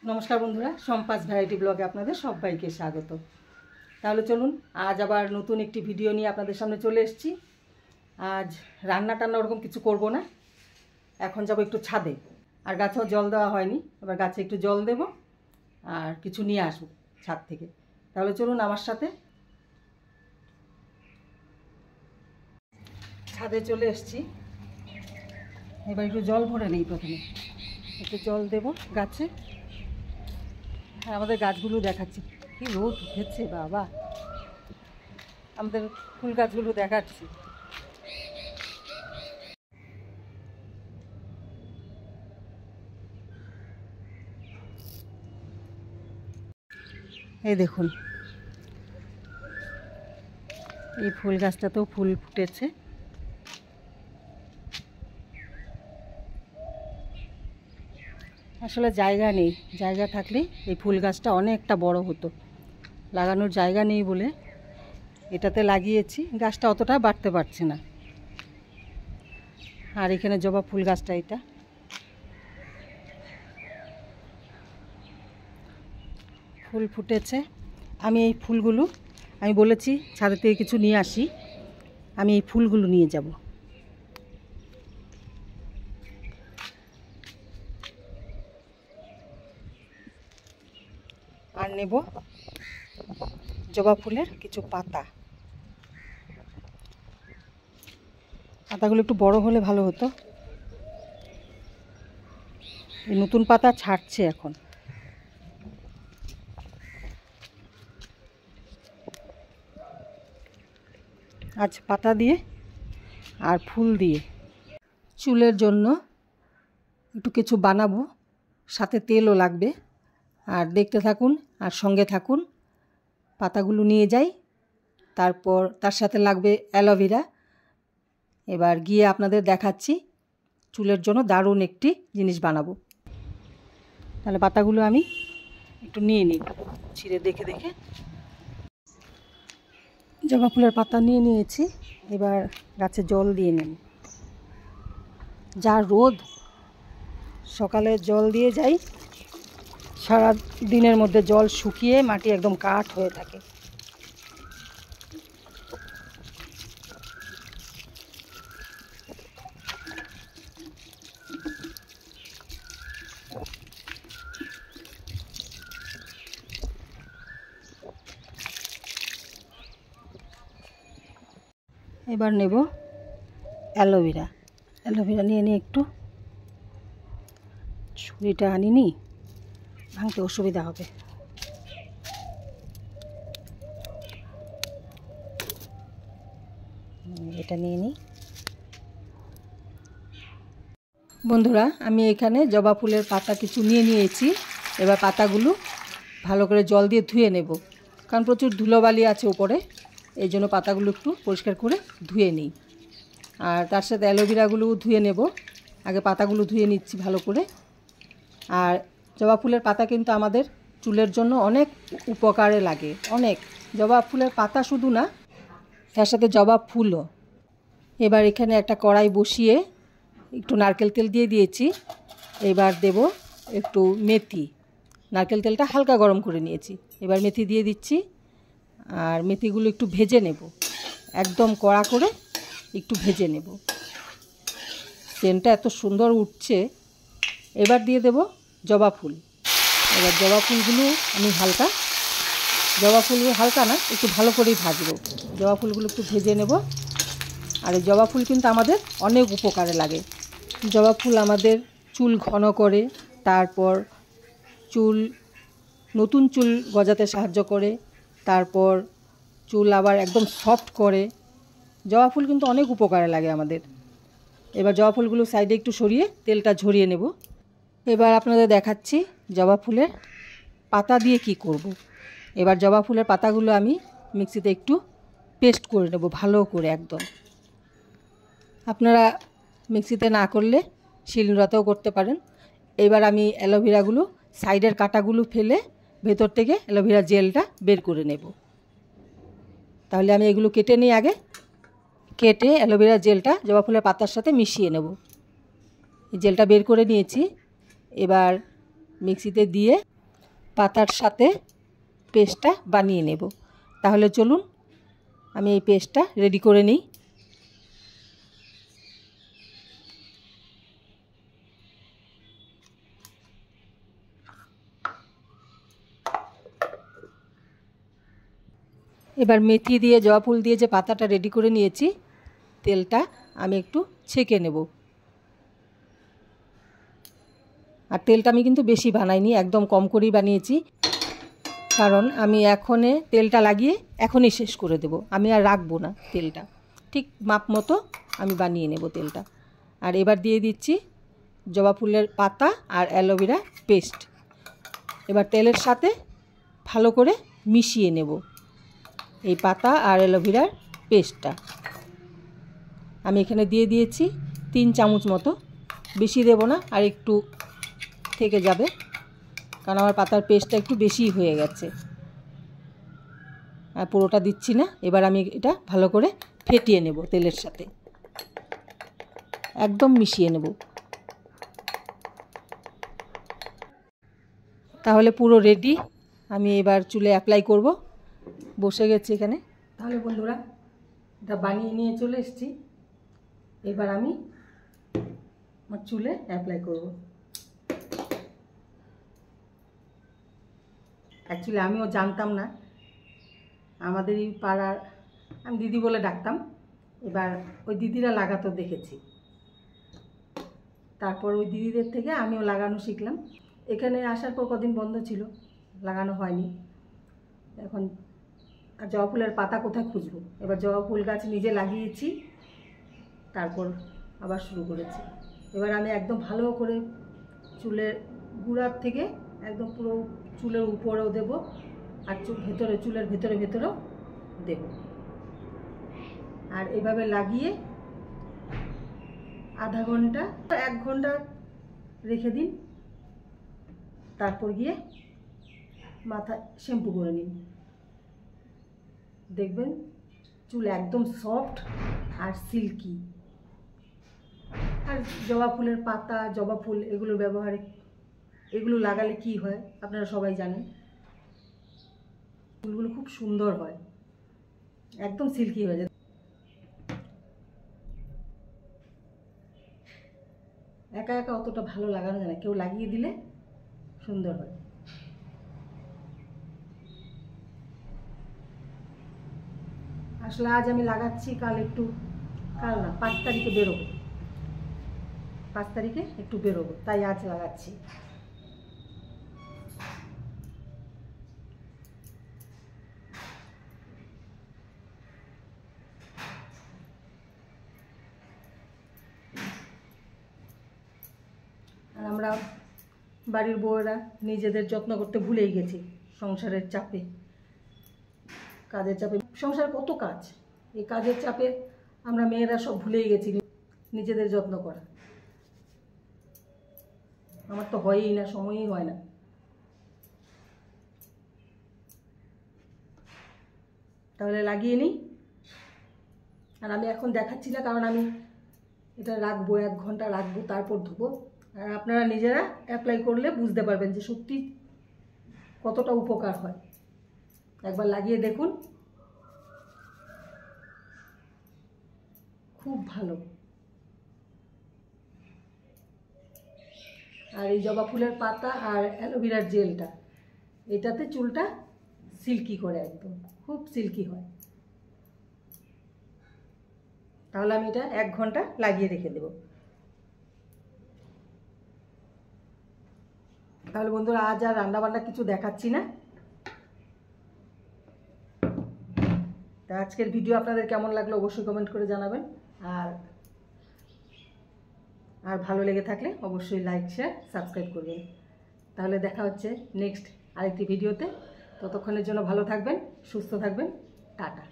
নমস্কার বন্ধুরা, সম্পাস ভ্যারাইটি ব্লগে আপনাদের সবাইকে স্বাগত। তাহলে চলুন, আজ আবার নতুন একটি ভিডিও নিয়ে আপনাদের সামনে চলে এসেছি। আজ রান্না টান্না ওরকম কিছু করব না, এখন যাব একটু ছাদে। আর গাছেও জল দেওয়া হয়নি, এবার গাছে একটু জল দেব আর কিছু নিয়ে আসবো ছাদ থেকে। তাহলে চলুন আমার সাথে। ছাদে চলে এসেছি, এবার একটু জল ভরে নিই। প্রথমে একটু জল দেব গাছে। হ্যাঁ, আমাদের গাছগুলো দেখাচ্ছি, কি রোদ উঠেছে বাবা। আমাদের ফুল গাছগুলো দেখাচ্ছি। এই দেখুন, এই ফুল গাছটাতেও ফুল ফুটেছে। আসলে জায়গা নেই, জায়গা থাকলে এই ফুল গাছটা অনেকটা বড় হতো। লাগানোর জায়গা নেই বলে এটাতে লাগিয়েছি, গাছটা অতটা বাড়তে পারছে না। আর এখানে জবা ফুল গাছটা, এটা ফুল ফুটেছে। আমি এই ফুলগুলো, আমি বলেছি ছাদের থেকে কিছু নিয়ে আসি, আমি এই ফুলগুলো নিয়ে যাব। আর নেব জবা ফুলের কিছু পাতা। পাতাগুলো একটু বড় হলে ভালো হতো। এই নতুন পাতা ছাড়ছে এখন। আজ পাতা দিয়ে আর ফুল দিয়ে চুলের জন্য একটু কিছু বানাবো, সাথে তেলও লাগবে। আর দেখতে থাকুন আর সঙ্গে থাকুন। পাতাগুলো নিয়ে যাই, তারপর তার সাথে লাগবে অ্যালোভেরা। এবার গিয়ে আপনাদের দেখাচ্ছি চুলের জন্য দারুণ একটি জিনিস বানাবো। তাহলে পাতাগুলো আমি একটু নিয়ে নিই, ছিঁড়ে দেখে দেখে। জবা ফুলের পাতা নিয়ে নিয়েছি, এবার গাছে জল দিয়ে নিন। যা রোদ, সকালে জল দিয়ে যাই, সারা দিনের মধ্যে জল শুকিয়ে মাটি একদম কাঠ হয়ে থাকে। এবার নেব অ্যালোভেরা। অ্যালোভেরা নিয়ে নিই একটু। ছুরিটা আনিনি, ভাঙতে অসুবিধা হবে। এটা নিয়ে নিই। বন্ধুরা, আমি এখানে জবা ফুলের পাতা কিছু নিয়ে নিয়েছি। এবার পাতাগুলো ভালো করে জল দিয়ে ধুয়ে নেব, কারণ প্রচুর ধুলোবালি আছে উপরে, এই জন্য পাতাগুলো একটু পরিষ্কার করে ধুয়ে নিই। আর তার সাথে অ্যালোভেরাগুলোও ধুয়ে নেব। আগে পাতাগুলো ধুয়ে নিচ্ছি ভালো করে। আর জবা ফুলের পাতা কিন্তু আমাদের চুলের জন্য অনেক উপকারে লাগে, অনেক। জবা ফুলের পাতা শুধু না, তার সাথে জবা ফুলও। এবার এখানে একটা কড়াই বসিয়ে একটু নারকেল তেল দিয়ে দিয়েছি। এবার দেব একটু মেথি। নারকেল তেলটা হালকা গরম করে নিয়েছি, এবার মেথি দিয়ে দিচ্ছি। আর মেথিগুলো একটু ভেজে নেব, একদম কড়া করে একটু ভেজে নেব। সেন্টটা এত সুন্দর উঠছে। এবার দিয়ে দেব জবা ফুল। এবার জবা ফুলগুলো আমি হালকা না, একটু ভালো করেই ভাজবো। জবা ফুলগুলো একটু ভেজে নেব। আর এই জবা ফুল কিন্তু আমাদের অনেক উপকারে লাগে। জবা ফুল আমাদের চুল ঘন করে, তারপর নতুন চুল গজাতে সাহায্য করে, তারপর চুল আবার একদম সফট করে। জবা ফুল কিন্তু অনেক উপকারে লাগে আমাদের। এবার জবা ফুলগুলো সাইডে একটু সরিয়ে তেলটা ঝরিয়ে নেব। এবার আপনাদের দেখাচ্ছি জবা ফুলের পাতা দিয়ে কি করব। এবার জবা ফুলের পাতাগুলো আমি মিক্সিতে একটু পেস্ট করে নেব ভালো করে একদম। আপনারা মিক্সিতে না করলে শিলনোড়াতেও করতে পারেন। এবার আমি অ্যালোভেরাগুলো সাইডের কাঁটাগুলো ফেলে ভেতর থেকে অ্যালোভেরা জেলটা বের করে নেব। তাহলে আমি এগুলো কেটে নিই আগে। কেটে অ্যালোভেরা জেলটা জবা ফুলের পাতার সাথে মিশিয়ে নেব। এই জেলটা বের করে নিয়েছি। এবার মিক্সিতে দিয়ে পাতার সাথে পেস্টটা বানিয়ে নেব। তাহলে চলুন আমি এই পেস্টটা রেডি করে নিই। এবার মেথি দিয়ে জবা ফুল দিয়ে যে পাতাটা রেডি করে নিয়েছি, তেলটা আমি একটু ছেঁকে নেব। আর তেলটা আমি কিন্তু বেশি বানাইনি, একদম কম করেই বানিয়েছি, কারণ আমি তেলটা লাগিয়ে এখনই শেষ করে দেব। আমি আর রাখবো না তেলটা, ঠিক মাপ মতো আমি বানিয়ে নেব তেলটা। আর এবার দিয়ে দিচ্ছি জবা ফুলের পাতা আর অ্যালোভেরা পেস্ট। এবার তেলের সাথে ভালো করে মিশিয়ে নেব এই পাতা আর অ্যালোভেরার পেস্টটা। আমি এখানে দিয়ে দিয়েছি 3 চামচ মতো, বেশি দেব না, আর একটু থেকে যাবে, কারণ আমার পাতার পেস্টটা একটু বেশি হয়ে গেছে। আর পুরোটা দিচ্ছি না। এবার আমি এটা ভালো করে ফেটিয়ে নেব তেলের সাথে, একদম মিশিয়ে নেব। তাহলে পুরো রেডি। আমি এবার চুলে অ্যাপ্লাই করব। বসে গেছি এখানে। তাহলে বন্ধুরা, এটা বানিয়ে নিয়ে চলে এসেছি। এবার আমি আমার চুলে অ্যাপ্লাই করব। অ্যাকচুয়ালি আমিও জানতাম না, আমাদের এই পাড়ার, আমি দিদি বলে ডাকতাম, এবার ওই দিদিরা লাগাতো দেখেছি, তারপর ওই দিদিদের থেকে আমিও লাগানো শিখলাম। এখানে আসার পর কদিন বন্ধ ছিল, লাগানো হয়নি। এখন আর জবা ফুলের পাতা কোথায় খুঁজবো? এবার জবা ফুল গাছ নিজে লাগিয়েছি, তারপর আবার শুরু করেছি। এবার আমি একদম ভালো করে চুলের গুঁড়ার থেকে একদম পুরো চুলের উপরেও দেব, আর চুলের ভেতরেও দেব। আর এভাবে লাগিয়ে আধা ঘন্টা 1 ঘন্টা রেখে দিন, তারপর গিয়ে মাথা শ্যাম্পু করে নিন। দেখবেন চুল একদম সফট আর সিল্কি। আর জবা ফুলের পাতা, জবা ফুল এগুলো লাগালে কি হয় আপনারা সবাই জানেন, ফুলগুলো খুব সুন্দর হয়, একদম সিল্কি হয়ে যায়। একা একা অতটা ভালো লাগানো যায় না, কেউ লাগিয়ে দিলে সুন্দর হয়। আসলে আজ আমি লাগাচ্ছি, কাল না 5 তারিখে বেরোবো, 5 তারিখে একটু বেরোবো, তাই আজ লাগাচ্ছি। আর আমরা বাড়ির বউয়েরা নিজেদের যত্ন করতে ভুলেই গেছি, সংসারের চাপে, কাজের চাপে। সংসারে কত কাজ, এই কাজের চাপে আমরা মেয়েরা সব ভুলেই গেছি নিজেদের যত্ন করা। আমার তো হয়ই না, সময়ই হয় না। তাহলে লাগিয়ে নিই। আর আমি এখন দেখাচ্ছি না, কারণ আমি এটা রাখবো, 1 ঘন্টা রাখবো, তারপর ধুবো। আর আপনারা নিজেরা অ্যাপ্লাই করলে বুঝতে পারবেন যে সত্যি কতটা উপকার হয়। একবার লাগিয়ে দেখুন, খুব ভালো। আর এই জবা ফুলের পাতা আর অ্যালোভেরার জেলটা, এটাতে চুলটা সিল্কি করে, একদম খুব সিল্কি হয়। তাহলে আমি এটা 1 ঘন্টা লাগিয়ে রেখে দেব। তাহলে বন্ধুরা, আজ আর রান্নাবান্না কিছু দেখাচ্ছি না। তা আজকের ভিডিও আপনাদের কেমন লাগলো অবশ্যই কমেন্ট করে জানাবেন। আর ভালো লেগে থাকলে অবশ্যই লাইক, শেয়ার, সাবস্ক্রাইব করবেন। তাহলে দেখা হচ্ছে নেক্সট আরেকটি ভিডিওতে। ততক্ষণের জন্য ভালো থাকবেন, সুস্থ থাকবেন। টাটা।